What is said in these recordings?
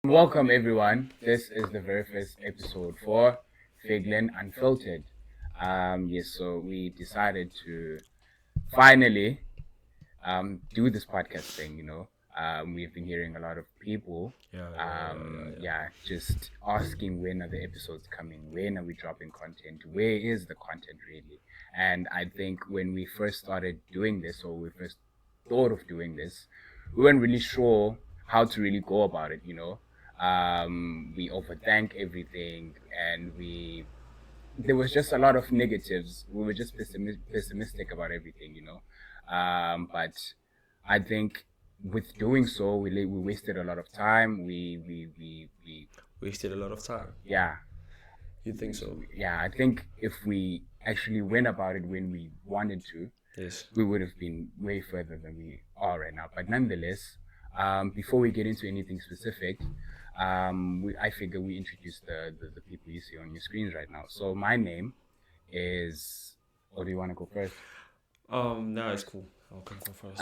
Welcome everyone. This is the very first episode for Figlan Unfiltered. So we decided to finally do this podcast thing. We've been hearing a lot of people, just asking when are the episodes coming, when are we dropping content, where is the content really? And I think when we first started doing this, or we first thought of doing this, we weren't really sure how to really go about it. We overthink everything, and there was just a lot of negatives. We were just pessimistic about everything. But I think with doing so, we wasted a lot of time. We Wasted a lot of time. yeah. You think so? Yeah, I think if we actually went about it when we wanted to, Yes. we would have been way further than we are right now. But nonetheless, before we get into anything specific, I figure we introduce the people you see on your screens right now. So my name is, or do you want to go first? No, it's cool. I'll come first.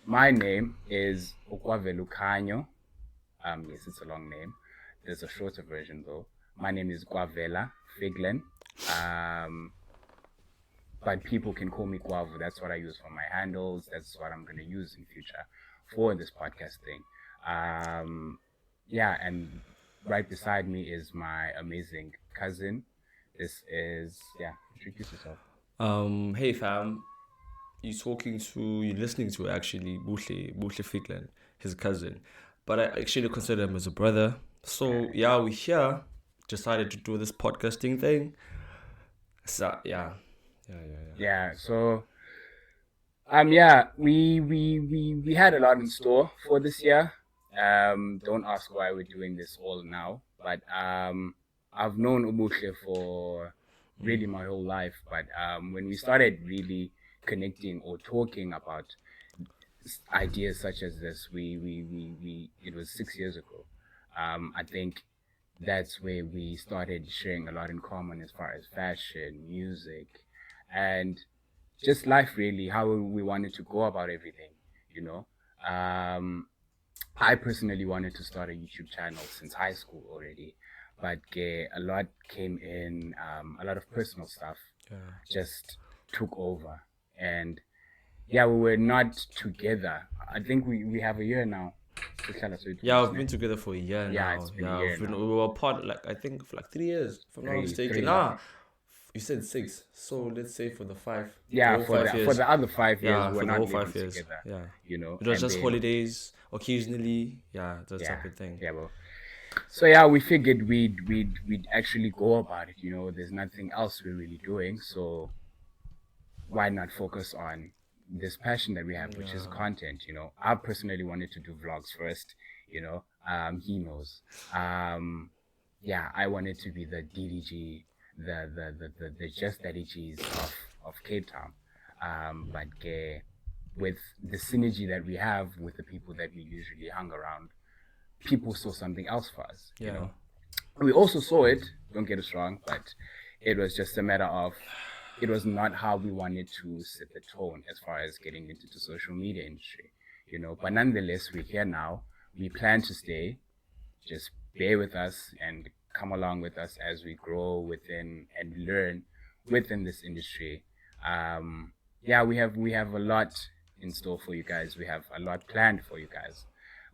My name is Okwavelu Kanyo. Yes, it's a long name. There's a shorter version though. My name is Kwavela Figlan. But people can call me Kwavu. That's what I use for my handles. That's what I'm going to use in future for this podcast thing. And right beside me is my amazing cousin. This is, introduce yourself. Hey fam. You're listening to actually Buhle Figlan, his cousin. But I actually consider him as a brother. So yeah, we here decided to do this podcasting thing. So yeah. So we had a lot in store for this year. Don't ask why we're doing this all now, but I've known Ubushe for really my whole life. But when we started really connecting or talking about ideas such as this, it was 6 years ago. I think that's where we started sharing a lot in common as far as fashion, music, and just life really, how we wanted to go about everything. I personally wanted to start a YouTube channel since high school already, but a lot came in, a lot of personal stuff just took over, and we were not together. I think we have a year now. Yeah, we've been together for a year now. Yeah, it's been a year now. We were apart I think for 3 years, if I'm not mistaken. You said 6, so let's say for the 5. Yeah, for the other 5 years, we're for the not whole living 5 years. together. Yeah, it was just holidays occasionally. Yeah, that type of thing. Yeah, well. So we figured we'd actually go about it. There's nothing else we're really doing, so why not focus on this passion that we have, which is content. I personally wanted to do vlogs first. He knows. I wanted to be the DDG, the just DDGs of Cape Town. But with the synergy that we have with the people that we usually hung around, people saw something else for us. We also saw it, don't get us wrong, but it was just a matter of, it was not how we wanted to set the tone as far as getting into the social media industry. But nonetheless, we're here now. We plan to stay. Just bear with us and come along with us as we grow within and learn within this industry. We have a lot in store for you guys. We have a lot planned for you guys.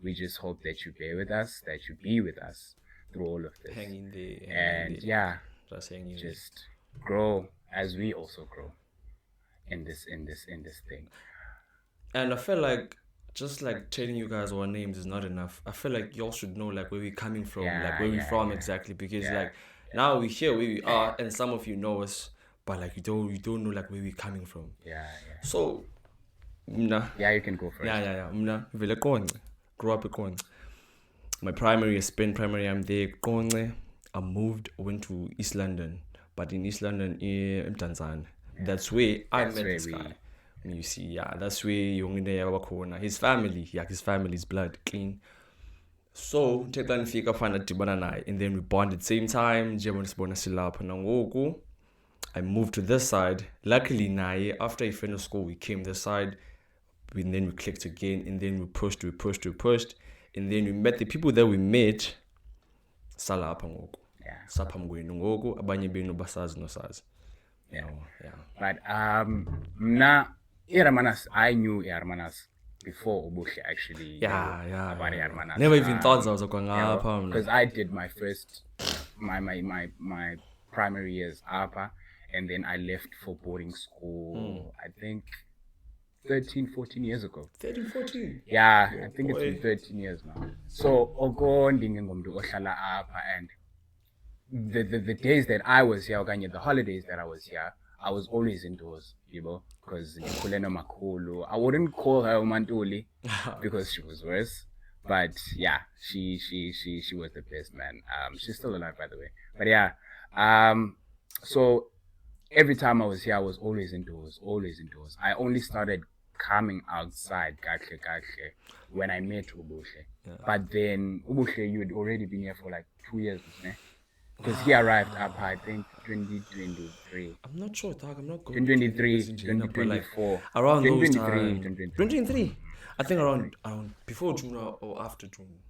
We just hope that you bear with us, that you be with us through all of this. Just grow as we also grow in this thing. And I feel like just like telling you guys our names is not enough. I feel like y'all should know like where we're coming from, like where we're from exactly, because now we're here where we are, and some of you know us, but like you don't know like where we're coming from. So you can go first. Mna vele Konce. Grew up in Konce. My primary is Spain primary. I'm there. Konce. I went to East London, but in East London in Tanzania. That's where I met this guy. You see, that's where his family's blood clean. So and then we bonded same time. I moved to this side. Luckily, after I finished school, we came this side. And then we clicked again, and then we pushed. And then we met the people that we met. Salapha ngoku. Yeah. Saphambi kwenu ngoku abanye benu basazi nosazi. Yeah. Yeah. But mna Hermanas, I knew Hermanas before Ubuhle actually. Yeah. About Hermanas. Never even thought I was going ngapha. Because I did my first my primary years APA, and then I left for boarding school. I think 13-14 years ago. 13-14. Yeah, I think it's been 13 years now. So oko ndingengomntu ohlala apha, and the days that I was here, okanye the holidays that I was here, I was always indoors, because I wouldn't call her Umantuli because she was worse. But yeah, she was the best, man. She's still alive, by the way. But yeah, so every time I was here, I was always indoors. I only started coming outside when I met Ubuhle. Yeah. But then Ubuhle, you had already been here for like 2 years, wasn't it? Because he arrived up, I think, 2023. I'm not sure, Doug. I'm not going 2023, 2024. Around 2023, those times. 2023. I think around before June or after June.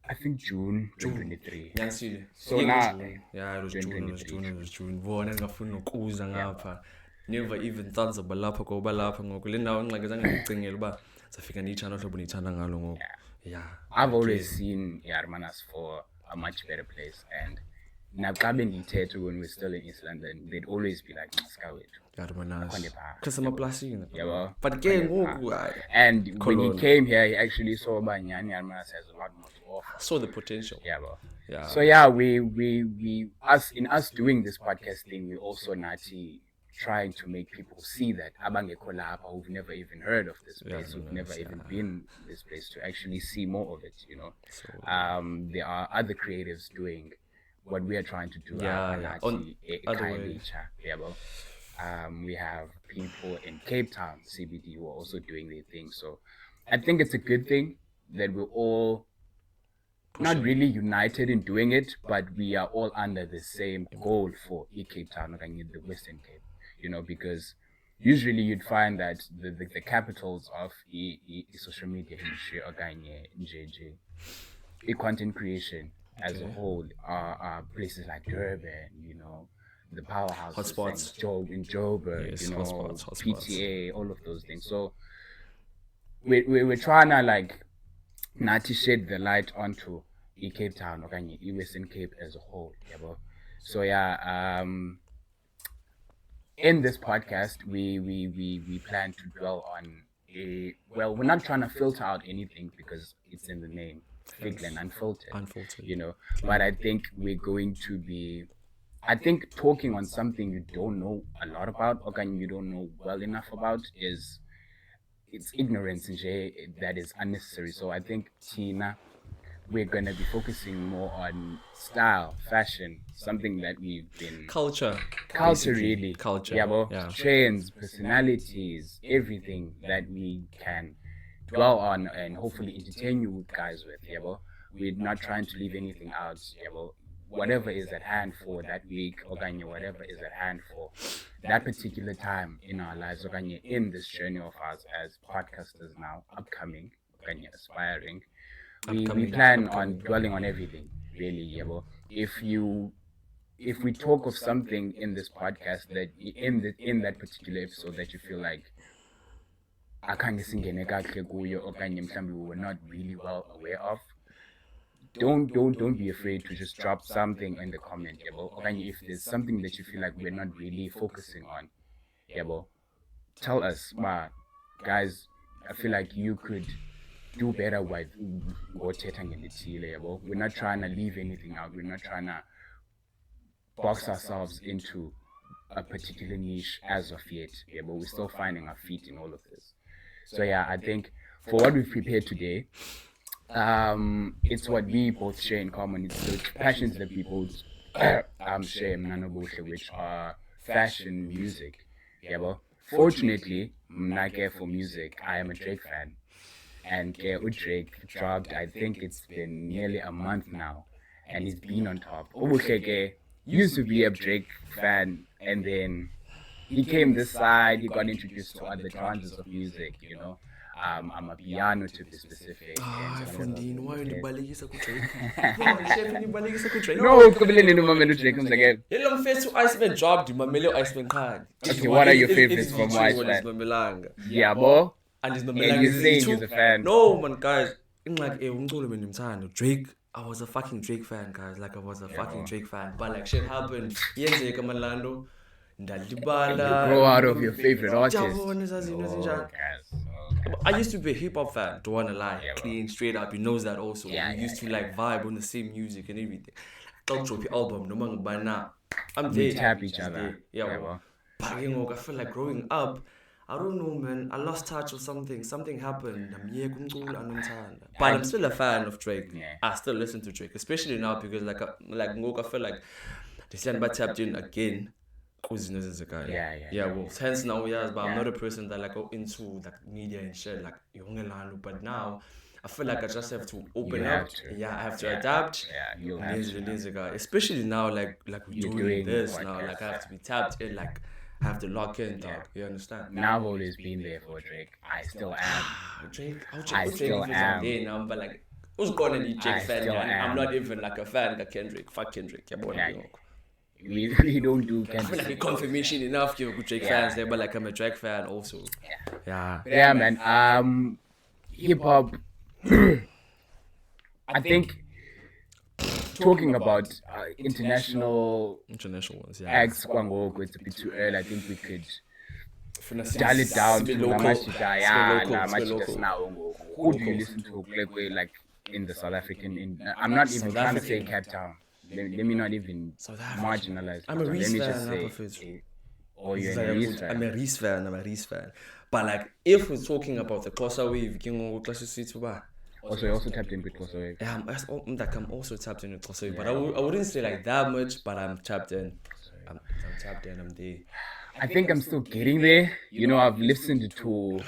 I think June 2023. Yeah, see. So now, yeah, it was June. Bona ngafuna ukuza ngapha. Never even thought about lapha ngoba lapha ngoku le ndawo ngxake zange ngicingele uba safika nithanda hlobo nithanda ngalo ngoku. Yeah. I've always seen Hermanas for a much better place, and naxa bendithetha when we're still in East London, they'd always be like, Hermanas. Because I'm a plastic. Yeah, but again, and when he came here, he actually saw Banyani Hermanas has a lot more to offer. I saw the potential. Yeah, bro. Yeah. So yeah, we us doing this podcast thing, we also nati trying to make people see that abangekho lapha, who've never even heard of this place, who've never even been this place, to actually see more of it, So, there are other creatives doing what we are trying to do. We have people in Cape Town, CBD, who are also doing their thing. So I think it's a good thing that we're all not really united in doing it, but we are all under the same goal for Cape Town, the Western Cape, because usually you'd find that the capitals of social media industry, content creation as a whole are places like Durban, the powerhouse hotspots in Joburg, yes, hotspots. PTA, all of those things. So we're trying to like not to shed the light onto Cape Town or Western Cape as a whole. So yeah, in this podcast we plan to dwell on we're not trying to filter out anything because it's in the name, Figlan Unfiltered. But I think we're going to be talking on something you don't know a lot about, or you don't know well enough about, it's ignorance that is unnecessary. So I think Tina, we're gonna be focusing more on style, fashion, something that we've been culture really, trends, personalities, everything that we can dwell on and hopefully entertain you guys with. We're not trying to leave anything out. Whatever is at hand for that week, or whatever is at hand for that particular time in our lives, or in this journey of ours as podcasters now, upcoming, aspiring. We plan on dwelling on everything, really. If we talk of something in this podcast that in that particular episode that you feel like we were not really well aware of, don't be afraid to just drop something in the comment, if there's something that you feel like we're not really focusing on, tell us, guys, I feel like you could do better with what we're not trying to leave anything out. We're not trying to box ourselves into a particular niche as of yet, but we're still finding our feet in all of this. So yeah, I think for what we've prepared today, it's what we both share in common. It's the passions that we both share, which are fashion, music. Fortunately, for music, I am a Drake fan. And Drake dropped, I think it's been nearly a month now, and he's been on top. Ubuhle used to be a Drake fan, and then he came this side, he got introduced to other genres of music, Amapiano to be specific. and some of the Fundini, why other you things. balekisa ku Drake? No, chef ni balekisa ku Drake. No, ugqibeleni nomamela uDrake comes again. Hello mfethu Iceman dropped mamele Iceman card. Okay, what are your favorites from Iceman? Mamelanga. Yeah, bo. And his Yeah, Mamelanga you're is saying too. he's a fan. No man guys, like umculo benimthanda Drake. I was a fucking Drake fan guys, like I was a fucking Drake fan. But like shit happened. Yenzeka Malando. Ndalibala. Grow out of your favorite artist. Jabona zazinto zinjalo. I used to be a hip hop fan, don't wanna lie. Clean, straight up, he knows that also. Yeah, we used to like vibe on the same music and everything. Don't drop your album, no man by now. I'm there. We tap each other. Yeah, well. But you know, I feel like growing up, I don't know, man. I lost touch or something. Something happened. But I'm still a fan of Drake. Yeah. I still listen to Drake, especially now because like I feel like the stand by tapped in again. Yeah, well, hence now, yes, but I'm not a person that like go into like media and shit, like but now I feel like I just have to open up. Yeah, I have to adapt. Yeah, you'll have to. Especially now, like we're You're doing this podcast, now, like I have to be tapped in, like I have to lock in, dog. You understand? Now I've always been there for Drake. I still am. Drake, I still am. There now, but like, who's gonna be Drake fan? still am. I'm not even like a fan of Kendrick. Fuck Kendrick. Yeah. We don't do I feel like a confirmation enough you know, Drake fans there, but like I'm a Drake fan also. Yeah, man. Hip hop. I think talking about international ones, yeah. acts, it's a bit too early. I think we could dial it down to Namachita now. Who do you listen to like in the South African? I'm not even trying to say Cape Town. Let me not even marginalize. I'm a Reese Let me fan. just say, oh, you're a Reese fan. I'm a Reese fan. But like, if we're talking about the Xhosa wave, Also, you also tapped in with Xhosa wave. Yeah, I'm also tapped in with Xhosa wave, but I wouldn't say like that much. But I'm tapped in. I'm tapped in. I'm there. I think I'm still getting there. You know, I've listened to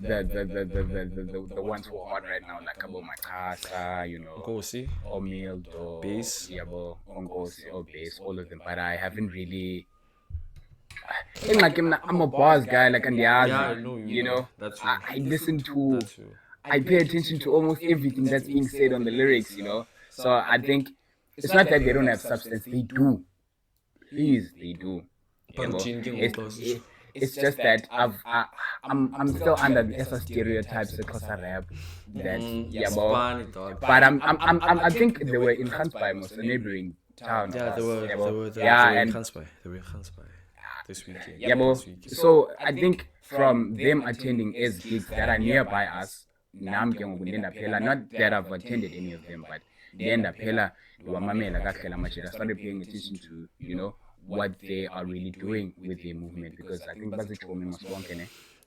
the ones who are hot right now, like Abo Makasa, you know, Nkosi, Omildo, Bass, Yabo, Ongosi, or Bass, all of them. But I haven't really. I'm a boss guy, like Andiazi. Yeah, I know you know. That's true. I listen to. I pay attention to almost everything that's being said on the lyrics, you know. So I think it's not that they don't have substance; they do. Please, they do. It's just that I'm still under the stereotypes of Xhosa rap. That but I think they were in Gansbaai, most a neighboring town. Yeah, they were in Gansbaai. They were in Gansbaai this weekend. So I think from them attending as gigs that are nearby us, not that I've attended any of them, but I started paying attention to, you know, what they are really doing with their movement, because I think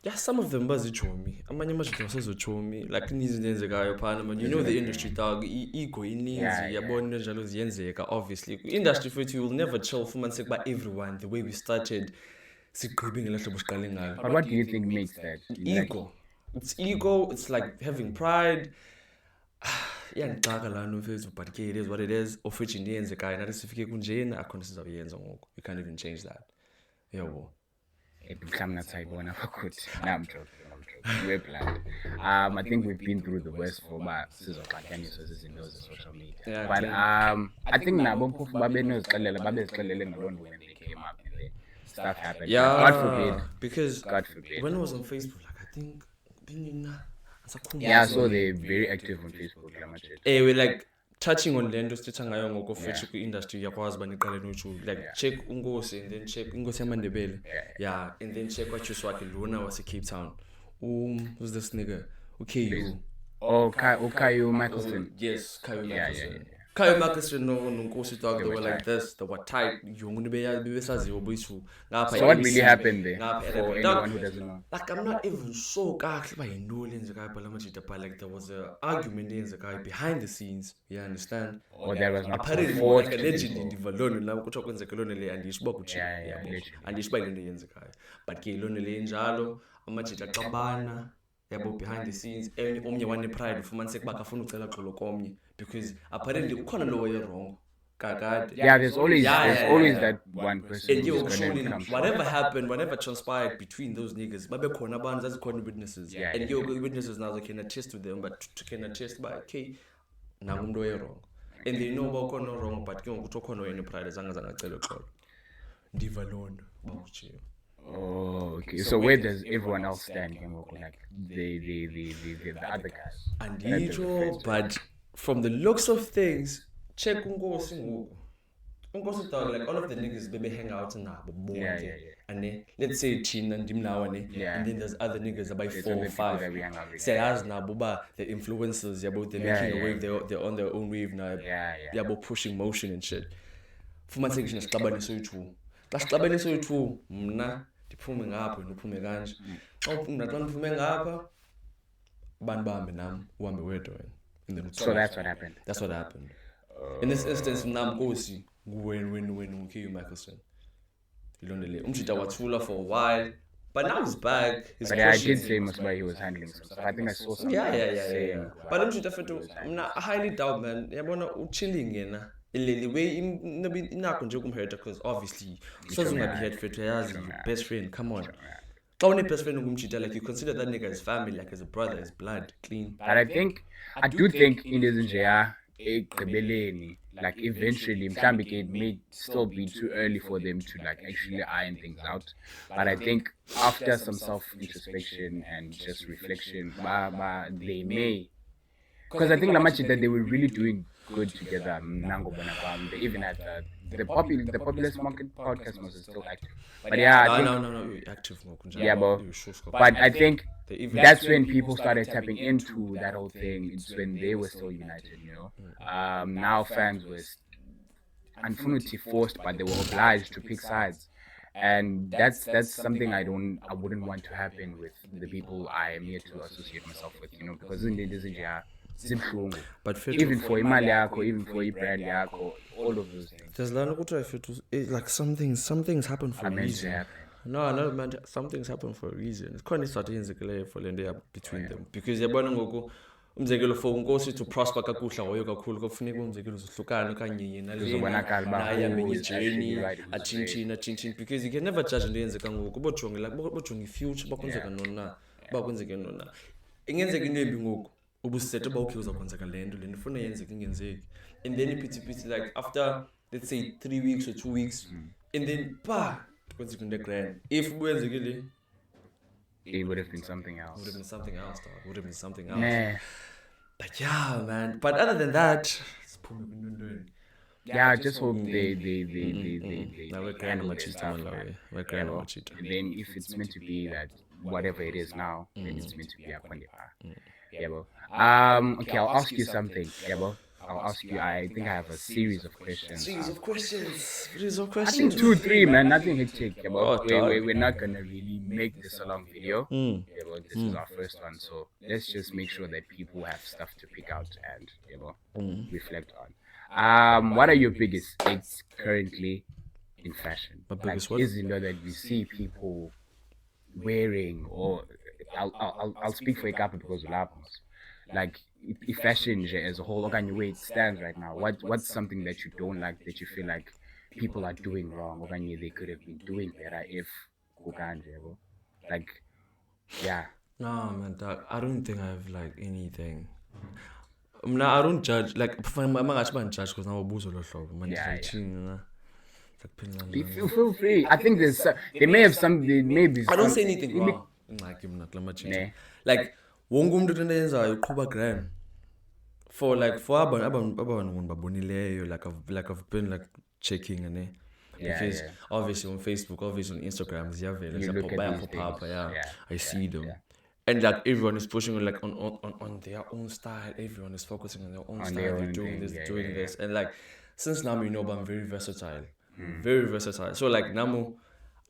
yeah, some of them bazichomi. Amanye amajito asezochomi. Like nizenzekayo phana man. You know the industry dog. Ego ininzi yabona njalo ziyenzeka obviously. Industry for you will never chill for man by everyone the way we started. But what do you think makes that? Ego. It's ego. It's like having pride. Yeah, but it is what it is. Of which Indians, the guy, not specific kunjena, you can't even change that. Yeah, well. I'm joking. We're planned. I think we've been through the worst for my social media. Yeah, but I think now when they came up and then stuff happened. Yeah, God forbid. Because God forbid. When I was on Facebook, like I think yeah, so they're very active on Facebook. We're like touching on the industry industry like check Ungosi and then check Ungosi Mandebele. Yeah, and then check what you saw at Luna was a Cape Town. Who's this nigga? Okay, you. Oh, Kayo Michelson. Yes, Kayo Michelson. Kayo Michelson no Nkosi dog, they were like this, they were tight. So what really happened there for anyone who doesn't know? Like I'm not even so like there was an argument in the guy behind the scenes, you understand? Or there was not apparently like allegedly in Valone now kuthwa kwenzeka lona le andishiba kuthi andishiba into yenzekayo but ke lona le njalo amajita xabana yabo behind the scenes omnye wane pride ufumanise kuba akafuna ucela xolo komnye because apparently ukhona lo way wrong Yeah, there's always yeah. that one person And who's yo, gonna surely come short. whatever happened, whatever transpired between those niggas, babe khona abantu zazikhona witnesses. Yeah, And yeah, yo, witnesses now they can attest to them, but can attest by okay, nangumuntu wrong. And they know about no wrong, but ke ngokuthi okhona wena pride zanga cela uxolo. Ndiva lona bawutshiyo. Oh, okay. So where does everyone else stand? Like the other guys. And you, but from the looks of things, check unkosi ngoku. Unkosi dog, like all of the niggas baby hang out now, Yeah. and then let's say Chin and Dim now and then there's other niggas about There's 4 other or people 5. that we hang out with. Say as now, Buba, the influencers, they're both making a wave, they're on their own wave now. They're about pushing motion and shit. For my section, Stabani so true. That's Stabani so true. Mna, the puming up and the puming ganj. Oh, not one puming up. Ban bam nam, one we're doing. So that's what happened. That's what happened. In this instance, Nam Gosi, when Kiyu Michelson. You don't really Umchita Watula for a while, but now he's back. He's But yeah, I did say Musba he was handling some stuff. I think I saw something. Yeah. But Umchita Fetu, I highly doubt, man. Yeah, but chilling in. The way not going to compare because obviously, so be head fit best friend. Come on. Only best friend Umchita, like you consider that nigga as family, like as a brother, as blood, clean. But I do think in this Njaya, like eventually it may still be too early for them to like actually iron things out, but I think after some self-introspection and just reflection, they may, because I think that they were really doing good together. They even had the populous market podcast was still active, but yeah, I think, No, active. yeah, but I think that's when people started tapping into that whole thing. It's when they were still united, now fans were unfortunately forced, but they were obliged to pick sides, and that's something I wouldn't want to happen with the people I am here to associate myself with, because in the but even for imali yakho, even for brand yakho, all of those things. There's like something's happened for a reason. No, man, something's happened for a reason. It's quite strategic for between them because yabona ngoku umzekelo for unkosi to prosper kakuhla hoyo kakhulu kofuneka umzekelo uzohlukana kanye nale journey atchin because you can never judge into yenzeka ngoku bojonge future bakwenzeka nona bakwenzeke nona ingenzeka into embi ngoku ubusethe bawukhe uzakwenzeka lento ufuna yenzeka ingenzeki and then iphithi like after let's say 3 weeks or 2 weeks and then kwenzeka into grand if kwenzekile it would have been something else. Nah. But yeah, man. But other than that, I just hope they we're grand machita. And then if it's meant to be that whatever it is now, then it's meant to be a Kondepa. Yeah, bro. Okay, I'll ask you something. Yeah, bro. I'll ask you. I think I have a series of questions. Series of questions. I think 2, 3, man. Nothing hectic. Yeah, bro. We're not gonna really make this a long video. Yeah, bro. This is our first one, so let's just make sure that people have stuff to pick out and reflect on. What are your biggest eggs currently in fashion? Is it that we see people wearing, or I'll speak for a couple because of lapels. Like if fashion as a whole, the way it stands right now, what's something that you don't like, that you feel like people are doing wrong, or they could have been doing better if like, yeah. No, man, dog, I don't think I have like anything. I don't judge. Like, I'm not judge because now I'm Feel free. I think they may have some. I don't say anything wrong. Like, wonke umuntu enza uqhuba gram for abantu babonileyo, like I've been like checking and because obviously on Facebook, obviously on Instagram, I see them. And like everyone is pushing like on their own style. Everyone is focusing on their own style. They're doing this. And like since now you know, but I'm very versatile. Very versatile. So like Namu,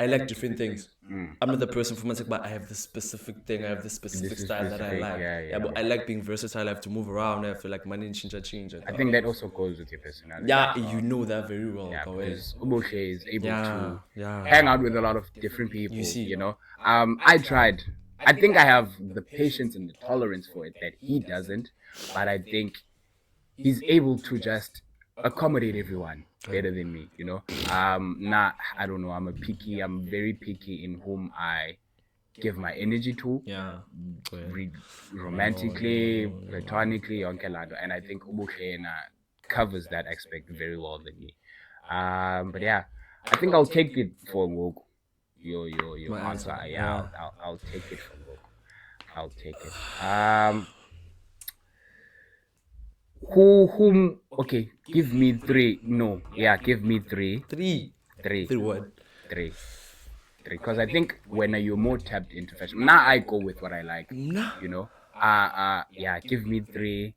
I like different things. I'm not the person for myself, but I have this specific thing. I have this specific style that I like. But I like being versatile. I have to move around. I have to like manage change. I think that also goes with your personality. Yeah, you know that very well. Yeah, because Uboshe is able to hang out with a lot of different people. You see, I tried. I think I have the patience and the tolerance for it that he doesn't, but I think he's able to just accommodate everyone better than me, you know. Nah, I don't know. I'm very picky in whom I give my energy to. Yeah. Romantically, platonically, yonke laa nto. And I think ubuhlena covers that aspect very well than me. But yeah, I think I'll take it for ngoku. Your My answer. answer, Yeah, yeah. I'll take it for ngoku. I'll take it. Whom? Okay, give me three. No, yeah, give me three. Three. Three. Three what? Three. Because I think when you're more tapped into fashion, now I go with what I like. Nah. You know. Yeah. Give me three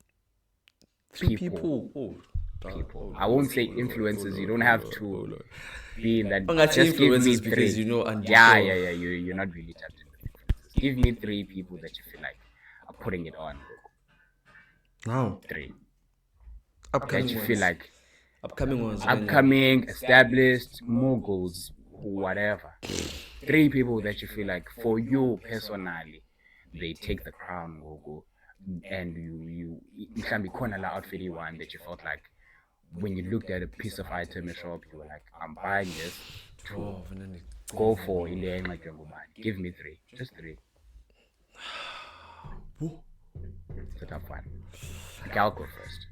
people. Oh. People. I won't say influencers. You don't have to be in that. Just Just give me influencers three. because you know and Yeah. You're not really tapped into influencers. Give me three people that you feel like are putting it on. Now. Three. Upcoming That you ones. feel like Upcoming ones. upcoming, established, moguls, whatever. Three people that you feel like for you personally, they take the crown, Gogo, and you mhlambi khona la outfit one that you felt like when you looked at a piece of item in a shop, you were like, I'm buying this to go for in the end like give me three. Just three. It's a tough one. Okay, I'll go first.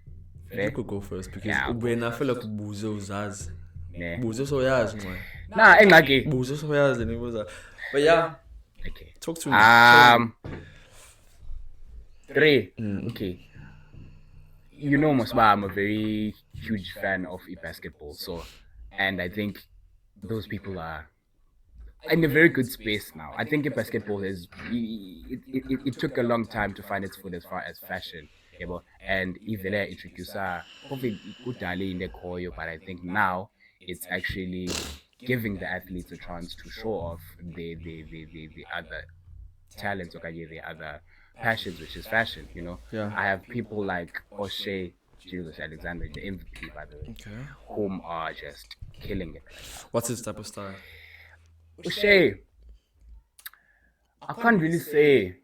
You could go first because when I feel like Buzo Zaz. Nah. Buzo so yaz, man. Nah, engaki. Buzo so yaz and it was but yeah. Okay. Talk to me. Three. Okay. You know, Mosba, I'm a very huge fan of basketball. So, and I think those people are in a very good space now. I think basketball is it took a long time to find its foot as far as fashion. And even introduce but I think now it's actually giving the athletes a chance to show off the other talents or the other passions, which is fashion, you know. Yeah. I have people like O'Shea, Julius Alexander, the MVP by the way, whom are just killing it. What's his type of style? O'Shea, I can't really say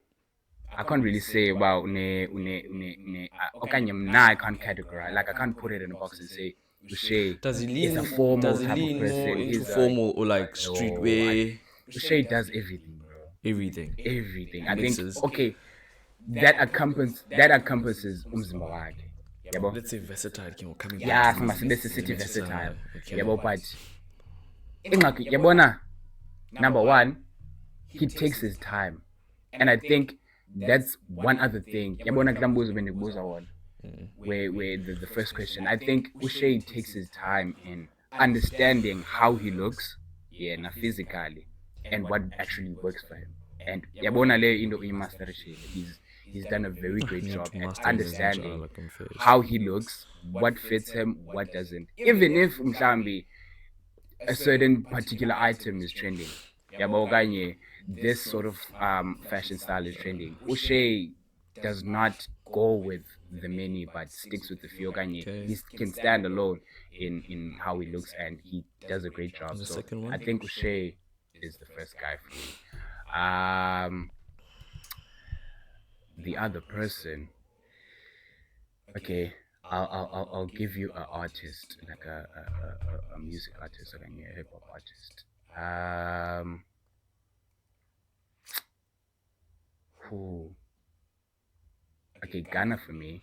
wow I can't categorize, like I can't put it in a box and say O'Shea Does he lean is a formal does he type lean of person. more into He's formal or like streetwear? O'Shea does everything, bro. Everything. I Mixes. think okay, that encompasses umzimba wakhe. Yabo? Let's say versatile coming Yeah, back. this is city versatile. Okay. Yabo, but ingxaki yabona, number one, he takes his time. And I think that's one other thing. Yabona klambuzo benikubuza wona. Where the first question, I think O'Shea takes his time in understanding how he looks, na physically, and what actually works for him. And yabona le into uyimasterishile. He's done a very great job at understanding how he looks, what fits him, what doesn't. Even if mhlambi a certain particular item is trending, yabo okanye this sort of fashion style is trending, O'Shea does not go with the many but sticks with the few. He can stand alone in how he looks, and he does a great job. The so second one? I think O'Shea is the first guy for me. The other person, okay, I'll give you an artist, like a music artist, or a hip hop artist. Who? Okay, Ghana for me.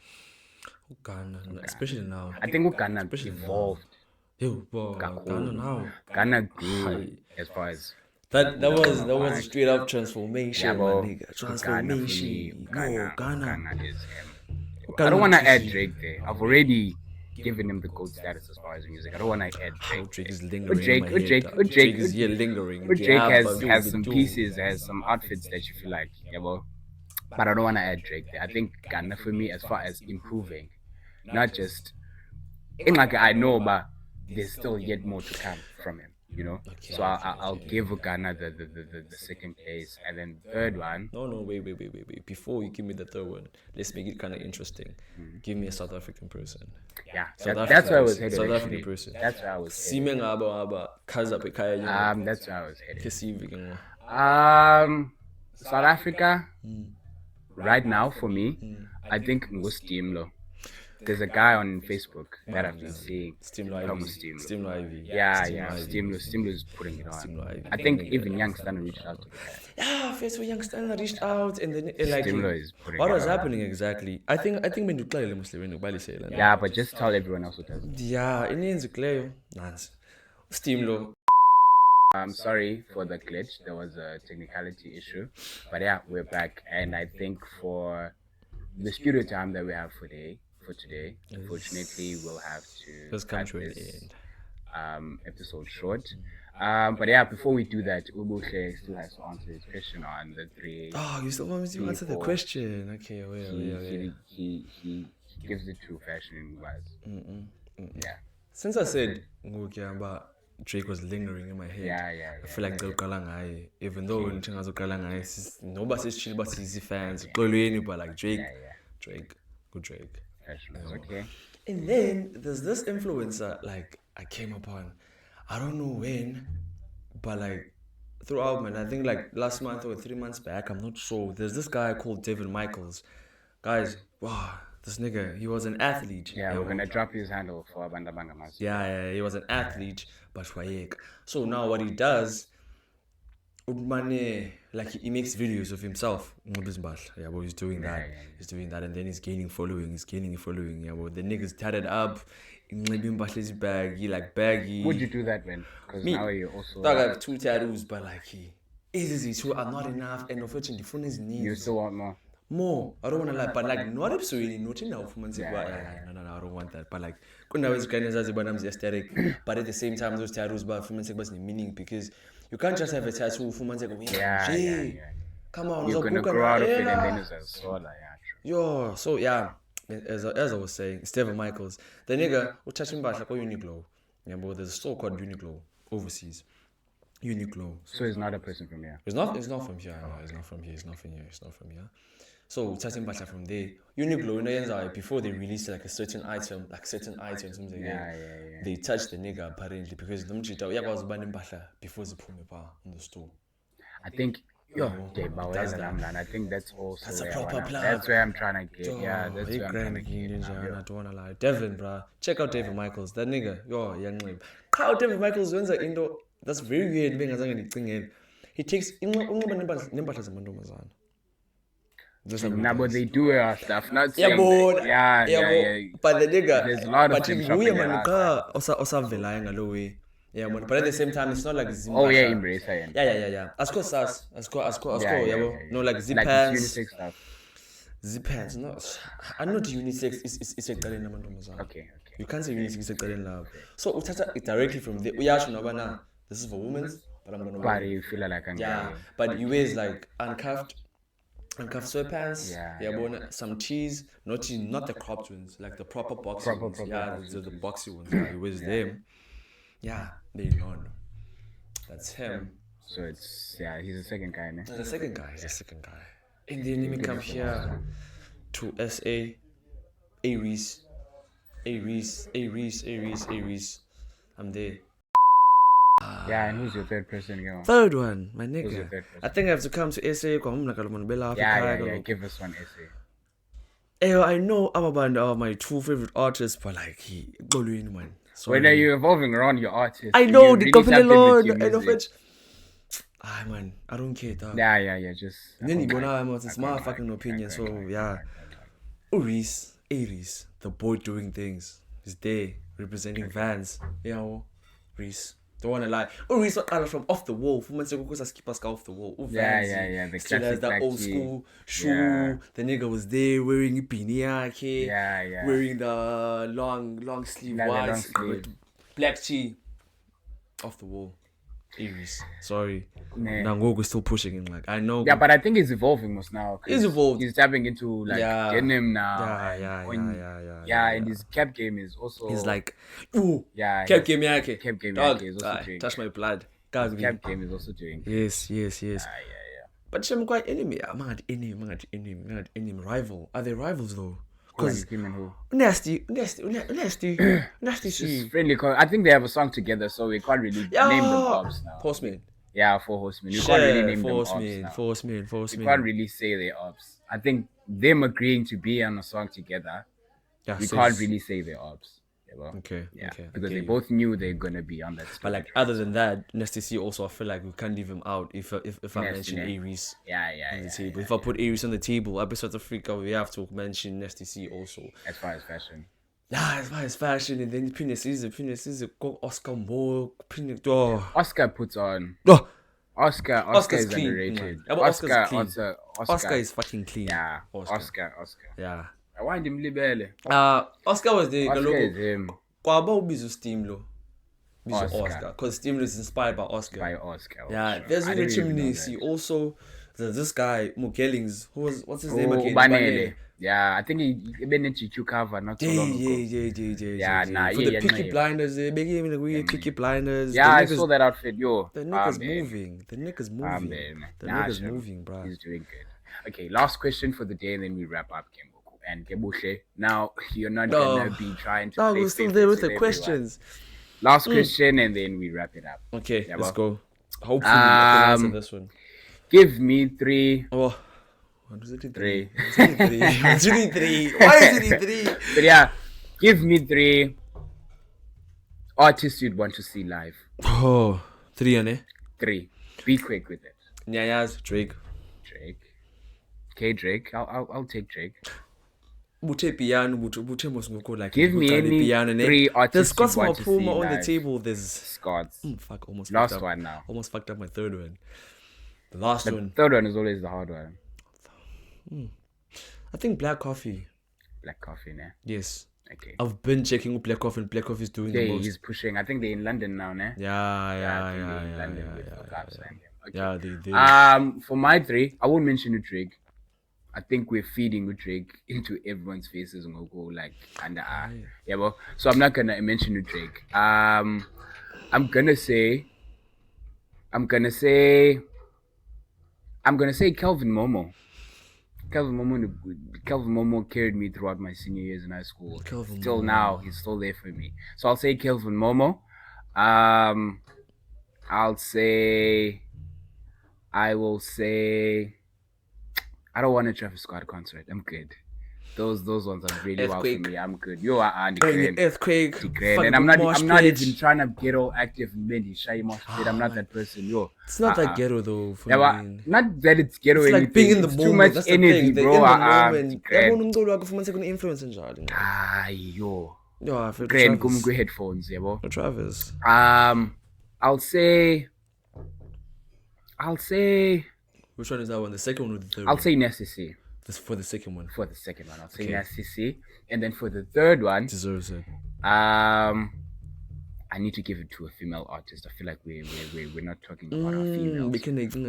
Ghana, especially now. I think Ghana evolved. Yo, wow, Ghana now. Ghana grew as far as That was a straight up transformation, my bro, nigga. Ghana for Transformation. me. No, Ghana Ghana. is him. I don't want to add Drake there. I've already given him the gold status as far as music. I don't want to add Drake. Drake is there. lingering Drake, in my head. Drake is here lingering. Drake has some pieces, has some outfits that you feel like, but I don't want to add Drake there. I think Ghana for me, as far as improving, not just in like I know, but there's still yet more to come from him. Okay, So I'll give Ghana the second place, and then the third one. No, wait. Before you give me the third one, let's make it kind of interesting. Give me a South African person. Yeah, That's where I was headed. South actually. African person. That's where I was headed. Simen aba kaza pe kaya That's where I was headed. Kesivi South Africa, right now for me, I think Ngustimlo. there's a guy on Facebook that I've been seeing. Steamlo Almost Ivy. Steamlo. Steamlo Ivy. Yeah, Steamlo yeah. Ivy. Steamlo's putting it on. Steamlo Ivy. I think even Youngster reached out to the guy. Yeah, first for Youngster reached out and then like Steamlo is putting what it was on. happening exactly? I think when you play Muslim when Yeah, but just tell everyone else who doesn't. Yeah, it means Cleo. Nance. Steamlo. I'm sorry for the glitch. There was a technicality issue. But yeah, we're back. And I think for the studio time that we have for today, unfortunately, we'll have to Just come cut to an this end. episode short. But yeah, before we do that, Ubuhle still has to answer his question on the three. Oh, you still want me to answer the question? Okay, wait. He gives it to fashion wise. Yeah. Since I said about Drake was lingering in my head. Yeah. I feel like Galangai, even though when Chinga's Galangai, nobody says chill, but easy fans. But like Drake, good Drake. Okay. And then there's this influencer like I came upon, I don't know when, but like throughout, man, I think like last month or 3 months back, I'm not sure. There's this guy called David Michaels. Guys, wow, this nigga, he was an athlete. Yeah, we're gonna drop his handle for Abandabangamas. Yeah, he was an athlete, but so now what he does, like he makes videos of himself. Yeah, but he's doing that. He's doing that, and then he's gaining following. Yeah, but the nigga's tatted up. His baggy, like baggy. Would you do that, man? Because now you also. I have 2 tattoos, but like easy two are not enough, and unfortunately, the phone is needs. You still want more? More. I don't want to lie, but like not absolutely not enough. No, I don't want that. But like, when I was kind of aesthetic, but at the same time, those tattoos, but for meaning because you can't just have a tattoo for Yeah. Come on, you're gonna grow out of it, and then it's a soda. Yeah, true. Yo, so yeah, as I was saying, Stephen Michaels, the nigga who touching back like Uniqlo. Yeah, but there's a store called Uniqlo overseas. Uniqlo. So he's not a person from here. It's not from here. No, it's not from here. So touching back from there, Uniqlo, before they release like certain items, they touch the nigga apparently because the mchita was banning before the pume in the store. I think I think that's also that's a proper plan. That's where I'm trying to get. Yeah, that's where I'm trying to get. I don't wanna lie. Devin, bro. Check out David Michaels. That nigga. Yo, young nigga. How David Michaels wins an indoor. That's very weird. He takes but they do stuff. Not yeah, but yeah. But the nigga, there's a lot of things. Yeah, but at the same time, it's not like Zimbabwe. Oh yeah, embrace. Yeah. Asko. No, like zip like pants. Unisex stuff. Zip pants, no. I'm not unisex. It's a girl in the Okay. You can't say unisex. It's a girl in love. So we start it directly from there. We actually know this is for women, but I'm gonna. But you feel like but you wear like uncuffed sweatpants, but some cheese, not the cropped ones, like the proper boxy ones. The boxy ones. He wears them. Yeah, they know. That's him. So it's he's the second guy, man. He's the second guy. And then let me come here to SA, Aries. I'm there. Yeah, and who's your third person again? Third one, my nigga. I think I have to come to SA. Yeah. Give us one SA. I know Ababand are my 2 favorite artists, but like he go in man. When are you evolving around your artists? I know the Lord. I know French. Man, I don't care. Dog. Yeah. Just. Then you go now. It's my fucking opinion. So yeah, Aries, the boy doing things. He's there representing Vans. Reese. Don't wanna lie. Reese was from off the wall. For months ago, because keep us off the wall. Yeah. The still has that old school shoe. Yeah. The nigga was there wearing a beanie. Yeah. Wearing the long sleeve white with black tee. Off the wall. Aries. Sorry. Nangogo still pushing him. Like I know. Yeah, but I think he's evolving most now. He's evolved. He's tapping into like denim now. Yeah. And his cap game is also. He's like, ooh. Yeah. Cap game yake. Dog, is also doing. Touch my blood. Cap game is also doing. Yes. Yeah. But I'm quite enemy. I'm not enemy. Rival. Are they rivals though? Because nasty. She's friendly. I think they have a song together, so we can't really name them ops now. Postman. Yeah, for Horseman. You can't really name them ops now. Forceman. You can't really say they're ops. I think them agreeing to be on a song together Yeah, we so can't it's- really say they're ops. Okay, Yeah, okay. because okay. they both knew they're gonna be on that. But like other than that, Nasty C also I feel like we can't leave him out if I Nasty, mention ne? Aries Yeah, on the yeah, table. yeah, If I put Aries on the table, episode of Africa, we have to mention Nasty C also. As far as fashion. Yeah, as far as fashion, and then Penis is go Oscar Moore, Penis. Oh, Oscar puts on. oh, Oscar Oscar's is clean. underrated. Yeah, but Oscar's clean. Oscar. Oscar is fucking clean. Yeah, Oscar. Oscar. Yeah. I want him libele. Oscar was the Oscar is him. Kwaba ubizo Steam lo. Oscar. Because Steam is inspired by Oscar. By Oscar. Yeah, sure. there's I really didn't even know chimneys. that. Also, there's this guy Mugellings. What's his name again? Banele. Yeah, I think he been in GQ cover not so long ago. Yeah. Nah, For the yeah, Peaky yeah. Blinders, they begin with the Peaky Blinders. Yeah, I the niggas, saw that outfit. Yo, The nigga's moving. The nigga's moving. The nigga's sure. moving, bro. He's doing good. Okay, last question for the day, and then we wrap up, Kemboku. And Kebushe, now you're not gonna be trying to. No, we're still there with the questions. Last question, and then we wrap it up. Okay, Yeah, let's well. go. Hopefully, I can answer this one. Give me 3. Oh, what is it? 3. It's only 3. Why is it 3? But yeah, give me 3 artists you'd want to see live. Oh, 3, ane? 3. Be quick with it. Nyanyas, Drake. Okay, Drake. I'll take Drake. Bute piano, bute mosngoko like. Give me any piano, 3 artists There's Scott's you want to see Puma on the live. table. There's Scott's. Fuck, almost Last fucked up. one now. Almost fucked up my third one. The last The one. third one is always the hard one. I think Black Coffee. Black Coffee, ne? Yes. Okay. I've been checking with Black Coffee, and Black Coffee is doing the Yeah, most. he's pushing. I think they're in London now, ne? Yeah. Okay. Yeah, they. For my 3, I won't mention Drake. I think we're feeding Drake into everyone's faces and we'll go like under yeah, well, so I'm not gonna mention Drake. I'm gonna say Kelvin Momo. Kelvin Momo carried me throughout my senior years in high school. Kelvin Still Momo. now, he's still there for me. So I'll say Kelvin Momo. I will say I don't want a Travis Scott concert. I'm good. Those ones are really Earthquake. well for me. I'm good. You are Earthquake. and I'm not even trying to ghetto active Mindy shy mosh pit. I'm not that person. It's not that ghetto though. For Yeah, me. not that it's ghetto. It's like being in the It's moment. too much That's the energy, thing. They're bro. in the moment. Great. Umculo wakho fumanise kune-influence enjalo. Yo. Yeah, I feel Great. Travis. Come headphones, yeah, bro. Travis. I'll say. Which one is that one? The second one or the third I'll one? say Necessary. This for the second one. For the second one, I'll say Okay. Necessary, and then for the third one, Deserves it. I need to give it to a female artist. I feel like we're not talking about our females.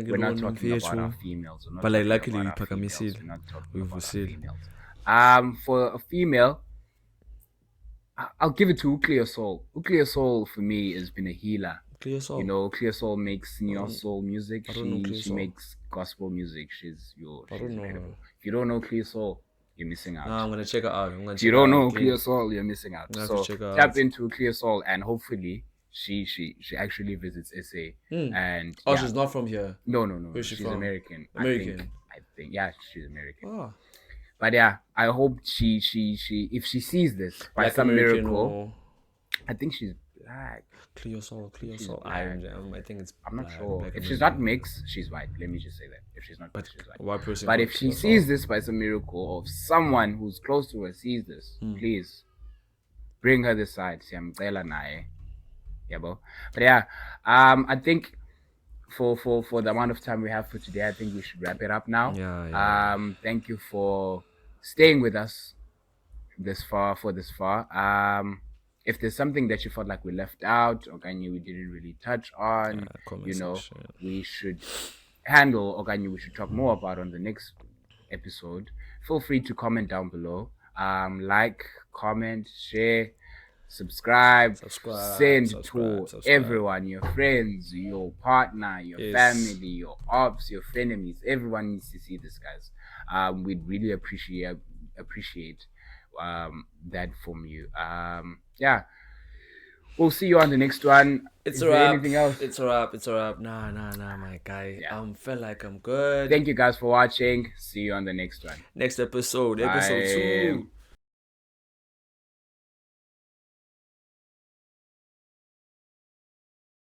We're not talking about our females. We're not But like, talking luckily, about we our females. pakamisile. We're not talking We've about our said. females. For a female, I'll give it to Uclear Soul. Uclear Soul for me has been a healer. Clear soul. You know, Clear Soul makes neo soul music. I don't know Clear She Soul. makes gospel music. She's I don't know. incredible. If you don't know Clear Soul, you're missing out. Nah, I'm gonna check it out. If you don't know Clear Soul, you're missing out. I'm gonna So have to check her tap out. into Clear Soul, and hopefully she actually visits SA. And Oh, yeah. she's not from here. No. Where's she She's from? American. American. I think yeah, she's American. Oh. But yeah, I hope she if she sees this by Like some American miracle, or I think she's black. Clear soul. She's I black. think it's. I'm not black, sure. black If she's American. not mixed, she's white. Let me just say that. If she's not mixed, she's white. White person. But called if she Clear sees Soul. this by some miracle, or someone who's close to her sees this, please bring her this side. Siyamcela naye. Yeah, bro. But yeah, I think for the amount of time we have for today, I think we should wrap it up now. Yeah. Thank you for staying with us this far. If there's something that you felt like we left out or we didn't really touch on, comment section. we should handle or we should talk more about on the next episode, feel free to comment down below. Like, comment, share, subscribe, send to everyone, your friends, your partner, your family, your ops, your frenemies. Everyone needs to see this, guys. We'd really appreciate that from you. Yeah, we'll see you on the next one. It's Is a there wrap. anything else? It's a wrap. Nah, my guy. Yeah. Felt like I'm good. Thank you guys for watching. See you on the next one. Next episode, episode Bye. 2.